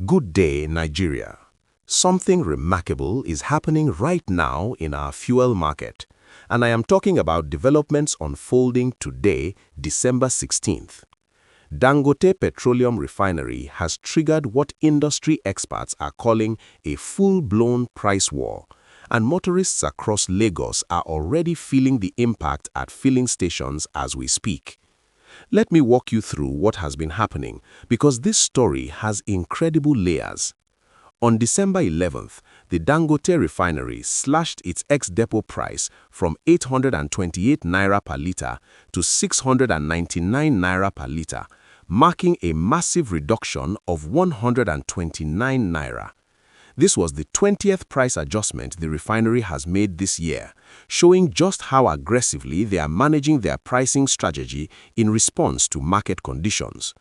Good day, Nigeria. Something remarkable is happening right now in our fuel market, and I am talking about developments unfolding today, December 16th. Dangote Petroleum Refinery has triggered what industry experts are calling a full-blown price war, and motorists across Lagos are already feeling the impact at filling stations as we speak. Let me walk you through what has been happening, because this story has incredible layers. On December 11th, the Dangote Refinery slashed its ex-depot price from 828 naira per litre to 699 naira per litre, marking a massive reduction of 129 naira. This was the 20th price adjustment the refinery has made this year, showing just how aggressively they are managing their pricing strategy in response to market conditions.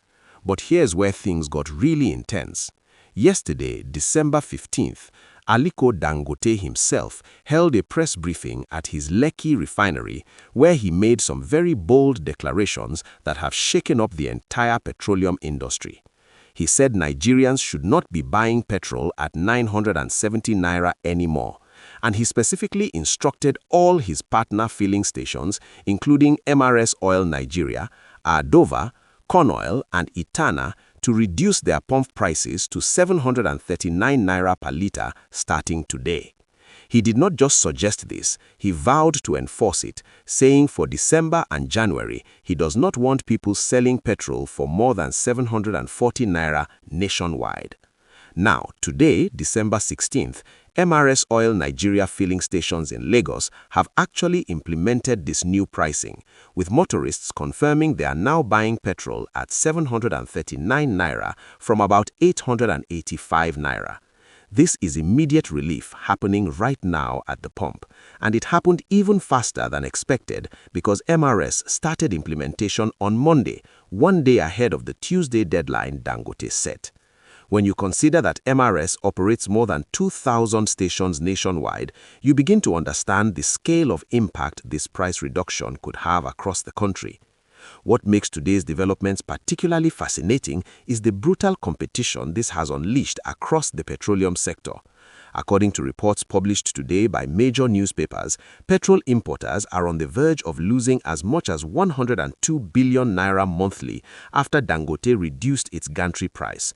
But here's where things got really intense. Yesterday, December 15th, Aliko Dangote himself held a press briefing at his Lekki refinery where he made some very bold declarations that have shaken up the entire petroleum industry. He said Nigerians should not be buying petrol at 970 naira anymore, and he specifically instructed all his partner filling stations, including MRS Oil Nigeria, Ardova, Conoil, and Itana, to reduce their pump prices to 739 naira per litre starting today. He did not just suggest this, he vowed to enforce it, saying for December and January, he does not want people selling petrol for more than 740 naira nationwide. Now, today, December 16th, MRS Oil Nigeria filling stations in Lagos have actually implemented this new pricing, with motorists confirming they are now buying petrol at 739 naira from about 885 naira. This is immediate relief happening right now at the pump, and it happened even faster than expected because MRS started implementation on Monday, one day ahead of the Tuesday deadline Dangote set. When you consider that MRS operates more than 2,000 stations nationwide, you begin to understand the scale of impact this price reduction could have across the country. What makes today's developments particularly fascinating is the brutal competition this has unleashed across the petroleum sector. According to reports published today by major newspapers, petrol importers are on the verge of losing as much as 102 billion naira monthly after Dangote reduced its gantry price.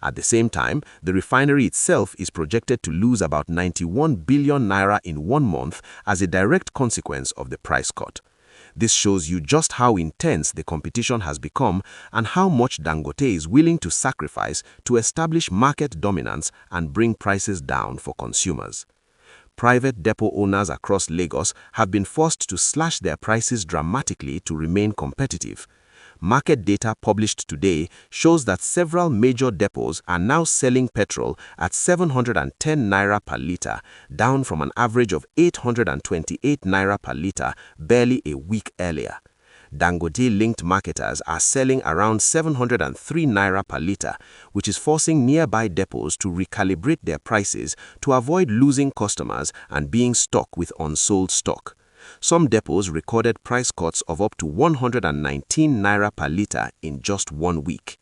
At the same time, the refinery itself is projected to lose about 91 billion naira in 1 month as a direct consequence of the price cut. This shows you just how intense the competition has become and how much Dangote is willing to sacrifice to establish market dominance and bring prices down for consumers. Private depot owners across Lagos have been forced to slash their prices dramatically to remain competitive. Market data published today shows that several major depots are now selling petrol at 710 naira per litre, down from an average of 828 naira per litre barely a week earlier. Dangote-linked marketers are selling around 703 naira per litre, which is forcing nearby depots to recalibrate their prices to avoid losing customers and being stuck with unsold stock. Some depots recorded price cuts of up to 119 naira per litre in just 1 week.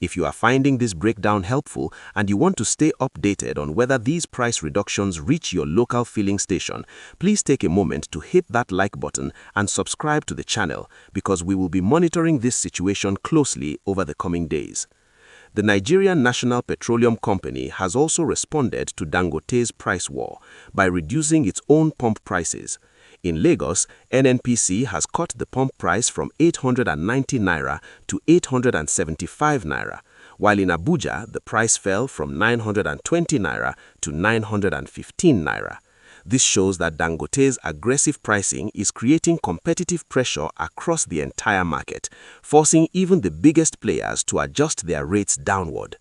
If you are finding this breakdown helpful and you want to stay updated on whether these price reductions reach your local filling station, please take a moment to hit that like button and subscribe to the channel because we will be monitoring this situation closely over the coming days. The Nigerian National Petroleum Company has also responded to Dangote's price war by reducing its own pump prices. In Lagos, NNPC has cut the pump price from 890 naira to 875 naira, while in Abuja, the price fell from 920 naira to 915 naira. This shows that Dangote's aggressive pricing is creating competitive pressure across the entire market, forcing even the biggest players to adjust their rates downward.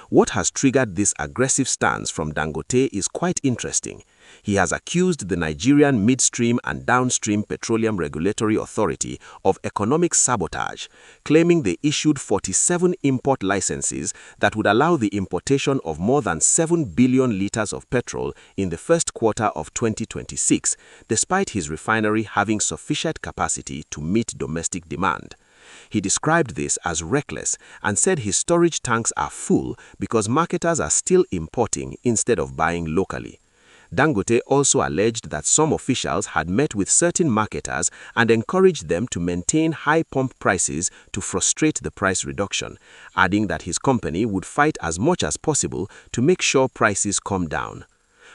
What has triggered this aggressive stance from Dangote is quite interesting. He has accused the Nigerian Midstream and Downstream Petroleum Regulatory Authority of economic sabotage, claiming they issued 47 import licenses that would allow the importation of more than 7 billion liters of petrol in the first quarter of 2026, despite his refinery having sufficient capacity to meet domestic demand. He described this as reckless and said his storage tanks are full because marketers are still importing instead of buying locally. Dangote also alleged that some officials had met with certain marketers and encouraged them to maintain high pump prices to frustrate the price reduction, adding that his company would fight as much as possible to make sure prices come down.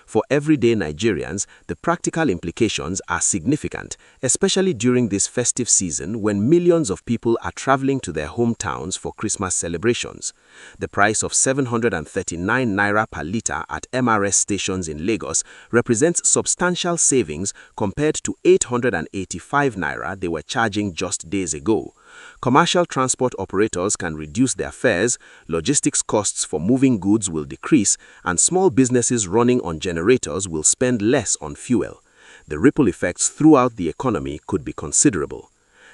For everyday Nigerians, the practical implications are significant, especially during this festive season when millions of people are traveling to their hometowns for Christmas celebrations. The price of 739 naira per litre at MRS stations in Lagos represents substantial savings compared to 885 naira they were charging just days ago. Commercial transport operators can reduce their fares, logistics costs for moving goods will decrease, and small businesses running on generators will spend less on fuel. The ripple effects throughout the economy could be considerable.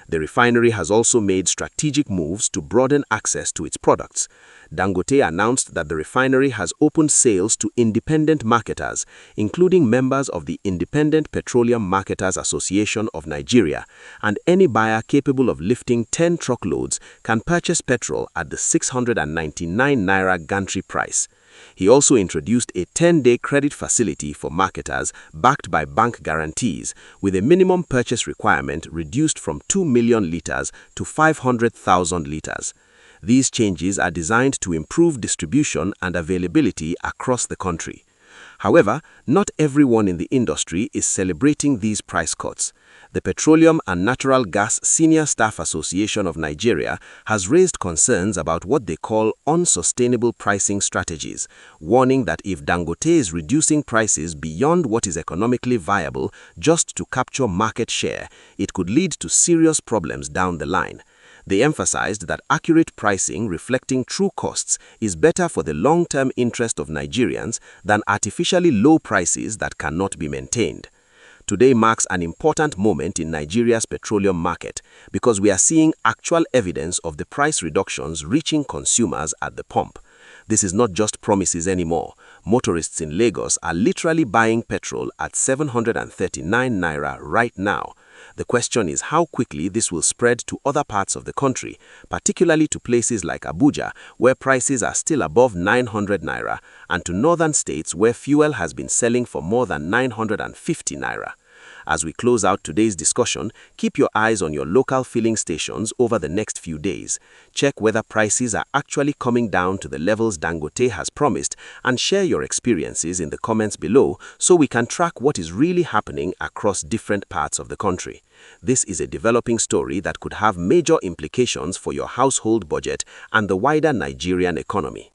The refinery has also made strategic moves to broaden access to its products. Dangote announced that the refinery has opened sales to independent marketers, including members of the Independent Petroleum Marketers Association of Nigeria, and any buyer capable of lifting 10 truckloads can purchase petrol at the 699 naira gantry price. He also introduced a 10-day credit facility for marketers backed by bank guarantees, with a minimum purchase requirement reduced from 2 million litres to 500,000 litres. These changes are designed to improve distribution and availability across the country. However, not everyone in the industry is celebrating these price cuts. The Petroleum and Natural Gas Senior Staff Association of Nigeria has raised concerns about what they call unsustainable pricing strategies, warning that if Dangote is reducing prices beyond what is economically viable just to capture market share, it could lead to serious problems down the line. They emphasized that accurate pricing reflecting true costs is better for the long-term interest of Nigerians than artificially low prices that cannot be maintained. Today marks an important moment in Nigeria's petroleum market because we are seeing actual evidence of the price reductions reaching consumers at the pump. This is not just promises anymore. Motorists in Lagos are literally buying petrol at 739 naira right now. The question is how quickly this will spread to other parts of the country, particularly to places like Abuja, where prices are still above 900 naira, and to northern states where fuel has been selling for more than 950 naira. As we close out today's discussion, keep your eyes on your local filling stations over the next few days. Check whether prices are actually coming down to the levels Dangote has promised, and share your experiences in the comments below so we can track what is really happening across different parts of the country. This is a developing story that could have major implications for your household budget and the wider Nigerian economy.